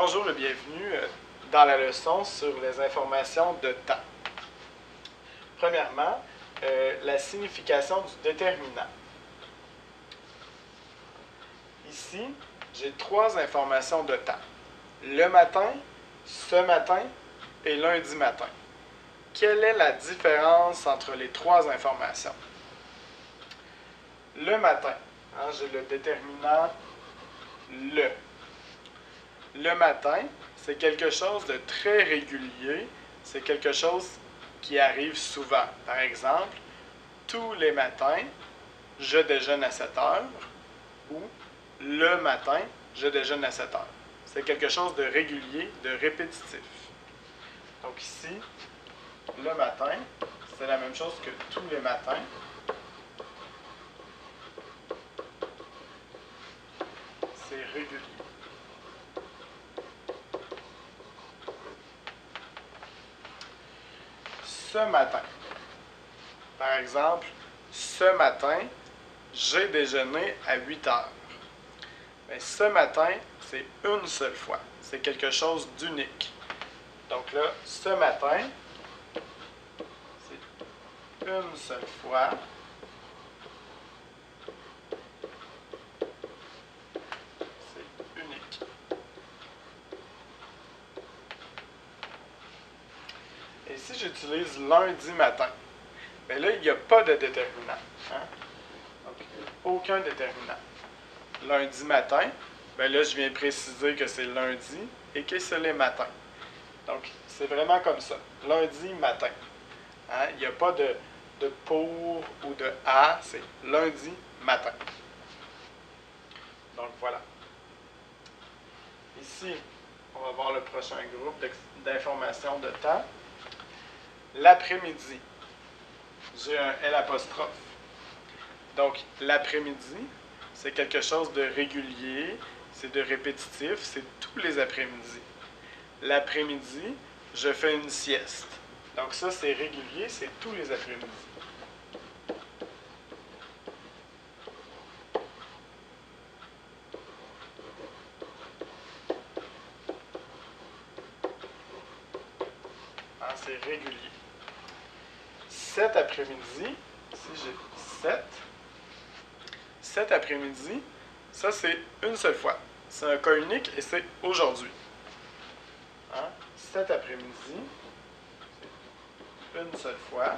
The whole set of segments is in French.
Bonjour et bienvenue dans la leçon sur les informations de temps. Premièrement, la signification du déterminant. Ici, j'ai trois informations de temps. Le matin, ce matin et lundi matin. Quelle est la différence entre les trois informations? Le matin, j'ai le déterminant le. Le matin, c'est quelque chose de très régulier, c'est quelque chose qui arrive souvent. Par exemple, tous les matins, je déjeune à 7 heures ou le matin, je déjeune à 7 heures. C'est quelque chose de régulier, de répétitif. Donc ici, le matin, c'est la même chose que tous les matins. C'est régulier. Ce matin. Par exemple, ce matin, j'ai déjeuné à 8 heures. Mais ce matin, c'est une seule fois. C'est quelque chose d'unique. Donc là, ce matin, c'est une seule fois. C'est unique. Et si j'utilise lundi matin, bien là, il n'y a pas de déterminant. Donc, aucun déterminant. Lundi matin, bien là, je viens préciser que c'est lundi et que c'est les matins. Donc, c'est vraiment comme ça. Lundi matin. Il n'y a pas de pour ou de à, c'est lundi matin. Donc, voilà. Ici, on va voir le prochain groupe d'informations de temps. L'après-midi. J'ai un L'. Donc, l'après-midi, c'est quelque chose de régulier, c'est de répétitif, c'est tous les après-midi. L'après-midi, je fais une sieste. Donc ça, c'est régulier, c'est tous les après-midi. C'est régulier. Cet après-midi, ici j'ai 7. Cet après-midi, ça c'est une seule fois. C'est un cas unique et c'est aujourd'hui. Cet après-midi, c'est une seule fois.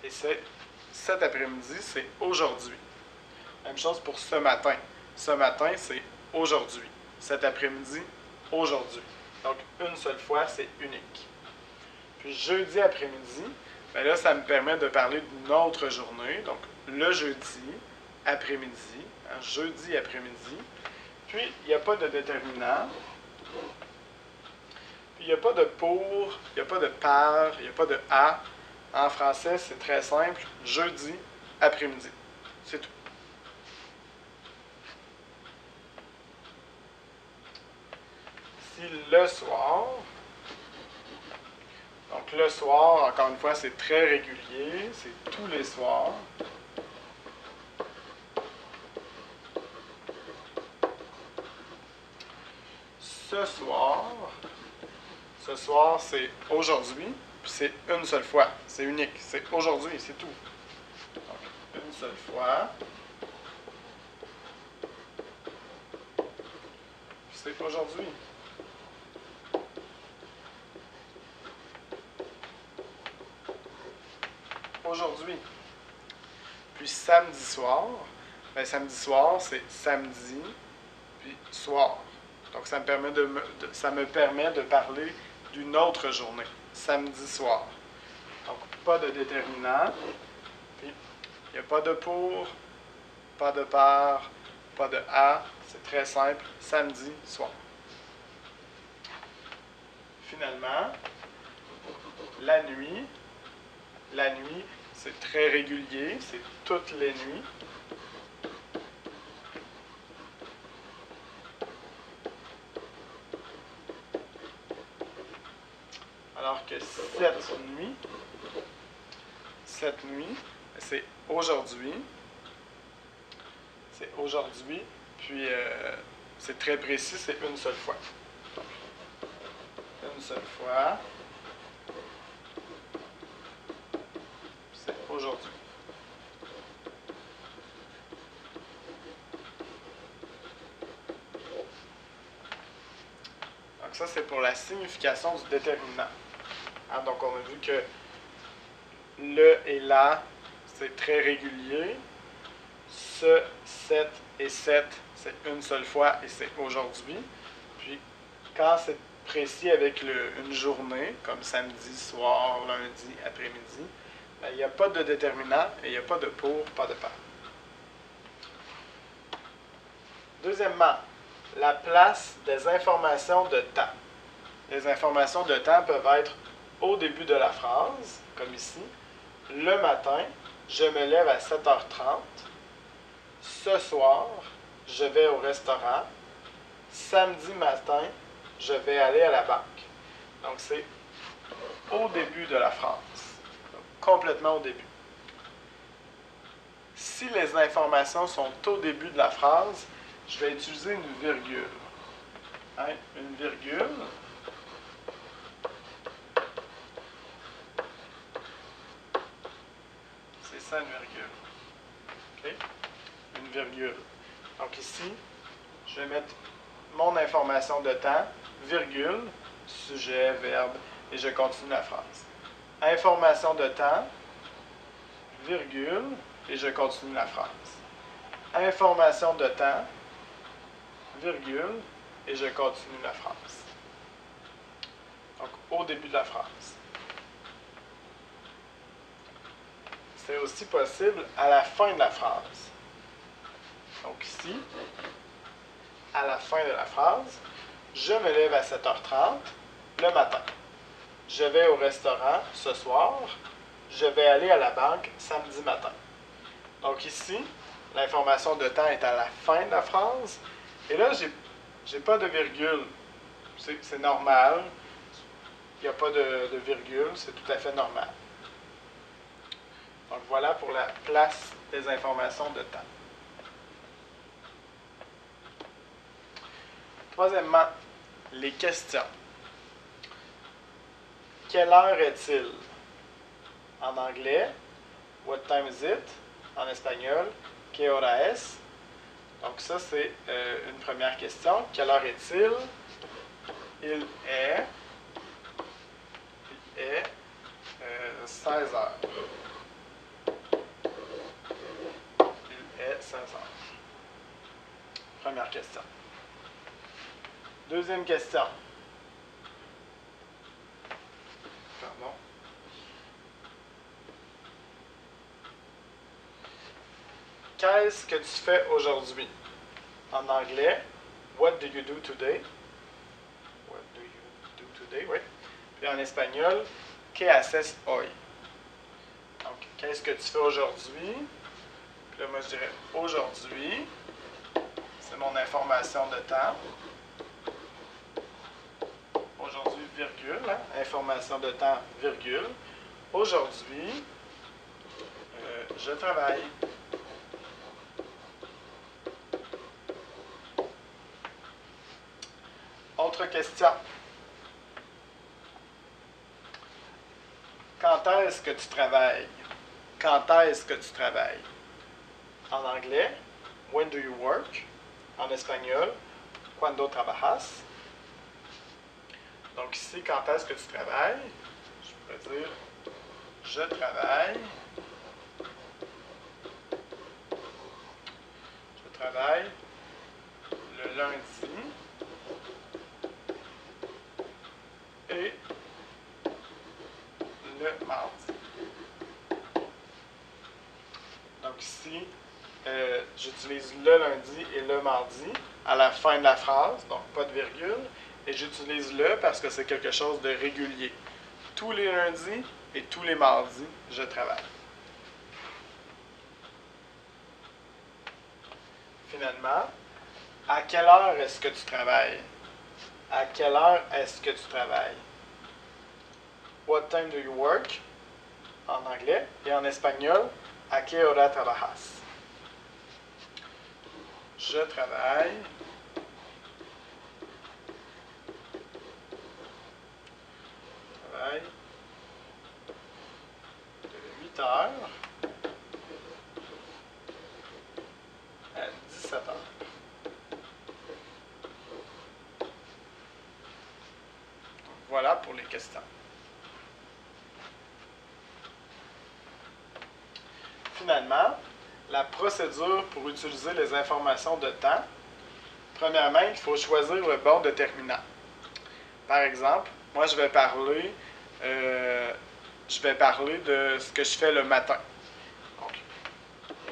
Et cet après-midi, c'est aujourd'hui. Même chose pour ce matin. Ce matin, c'est aujourd'hui. Cet après-midi, aujourd'hui. Donc, une seule fois, c'est unique. Puis, jeudi après-midi, bien là, ça me permet de parler d'une autre journée. Donc, le jeudi après-midi, jeudi après-midi. Puis, il n'y a pas de déterminant. Puis, il n'y a pas de pour, il n'y a pas de par, il n'y a pas de à. En français, c'est très simple. Jeudi après-midi. C'est tout. Ici, le soir. Donc, le soir, encore une fois, c'est très régulier. C'est tous les soirs. Ce soir, c'est aujourd'hui, puis c'est une seule fois. C'est unique. C'est aujourd'hui, c'est tout. Donc, une seule fois. Puis c'est aujourd'hui. Aujourd'hui. Puis samedi soir, bien samedi soir, c'est samedi, puis soir. Donc ça me permet de parler d'une autre journée, samedi soir. Donc pas de déterminant, puis il n'y a pas de pour, pas de par, pas de à, c'est très simple, samedi soir. Finalement, la nuit, c'est très régulier, c'est toutes les nuits. Alors que cette nuit, c'est aujourd'hui. c'est aujourd'hui, puis c'est très précis, c'est une seule fois. Une seule fois, c'est aujourd'hui. Donc ça, c'est pour la signification du déterminant. Hein, donc on a vu que le et la, c'est très régulier. Ce, cette et cette, c'est une seule fois et c'est aujourd'hui. Puis quand c'est précis avec une journée, comme samedi, soir, lundi, après-midi, ben, il n'y a pas de déterminant et il n'y a pas de pour, pas de par. Deuxièmement, la place des informations de temps. Les informations de temps peuvent être au début de la phrase, comme ici. Le matin, je me lève à 7h30. Ce soir, je vais au restaurant. Samedi matin, je vais aller à la banque. Donc, c'est au début de la phrase. Donc, complètement au début. Si les informations sont au début de la phrase, je vais utiliser une virgule. Hein? Une virgule. C'est ça, une virgule. Okay? Une virgule. Donc ici, je vais mettre mon information de temps, virgule, sujet, verbe, et je continue la phrase. Information de temps, virgule, et je continue la phrase. Information de temps, virgule, et je continue la phrase. Donc, au début de la phrase. C'est aussi possible à la fin de la phrase. Donc ici, à la fin de la phrase, je me lève à 7h30 le matin. Je vais au restaurant ce soir. Je vais aller à la banque samedi matin. Donc ici, l'information de temps est à la fin de la phrase. Et là, j'ai pas de virgule. C'est normal. Il n'y a pas de virgule. C'est tout à fait normal. Donc voilà pour la place des informations de temps. Troisièmement, les questions. Quelle heure est-il? En anglais, what time is it? En espagnol, que hora es? Donc ça, c'est une première question. Quelle heure est-il? Il est 16 heures. Il est 16 heures. Première question. Deuxième question. Pardon. Qu'est-ce que tu fais aujourd'hui? En anglais, what do you do today? What do you do today? Oui. Puis en espagnol, ¿qué haces hoy? Donc, qu'est-ce que tu fais aujourd'hui? Puis là, moi, je dirais aujourd'hui. C'est mon information de temps. Aujourd'hui, virgule. Hein? Information de temps, virgule. Aujourd'hui, je travaille. Autre question. Quand est-ce que tu travailles? Quand est-ce que tu travailles? En anglais, when do you work? En espagnol, cuando trabajas? Donc ici, quand est-ce que tu travailles? Je pourrais dire, je travaille. Je travaille le lundi et le mardi. Donc ici, j'utilise le lundi et le mardi à la fin de la phrase, donc pas de virgule. Et j'utilise le parce que c'est quelque chose de régulier. Tous les lundis et tous les mardis, je travaille. Finalement, à quelle heure est-ce que tu travailles? À quelle heure est-ce que tu travailles? What time do you work? En anglais. Et en espagnol, ¿a qué hora trabajas? Je travaille de 8 heures à 17 heures. Donc, voilà pour les questions. Finalement, la procédure pour utiliser les informations de temps. Premièrement, il faut choisir le bon déterminant. Par exemple, moi je vais parler de ce que je fais le matin. Donc,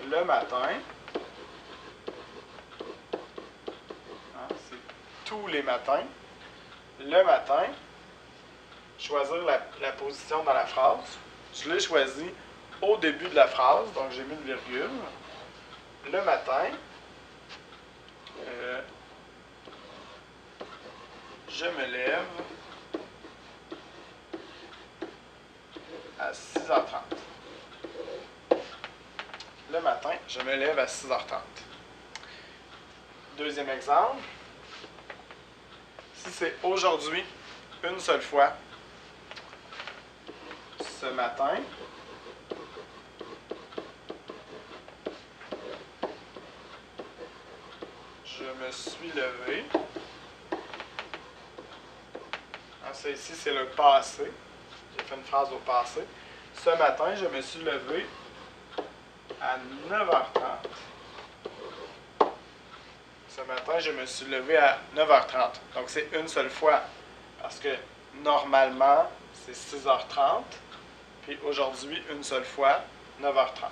le matin, c'est tous les matins. Le matin, choisir la position dans la phrase. Je l'ai choisi au début de la phrase, donc j'ai mis une virgule. Le matin, je me lève à 6h30. Le matin, je me lève à 6h30. Deuxième exemple. Si c'est aujourd'hui, une seule fois, ce matin, je me suis levé. Ça ici, c'est le passé. J'ai fait une phrase au passé. Ce matin, je me suis levé à 9h30. Ce matin, je me suis levé à 9h30. Donc, c'est une seule fois. Parce que, normalement, c'est 6h30. Puis, aujourd'hui, une seule fois, 9h30.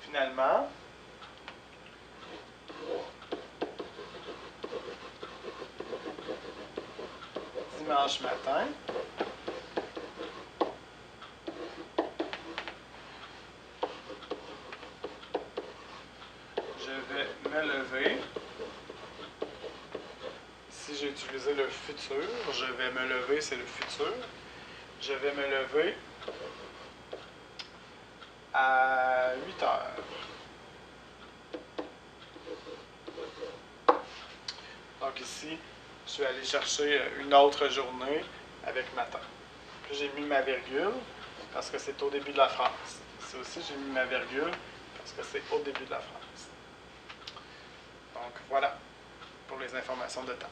Finalement, dimanche matin, je vais me lever. Si j'ai utilisé le futur, je vais me lever, c'est le futur. Je vais me lever à 8h. Donc ici, je suis allé chercher une autre journée avec matin. Puis j'ai mis ma virgule parce que c'est au début de la phrase. Ici aussi, j'ai mis ma virgule parce que c'est au début de la phrase. Donc voilà pour les informations de temps.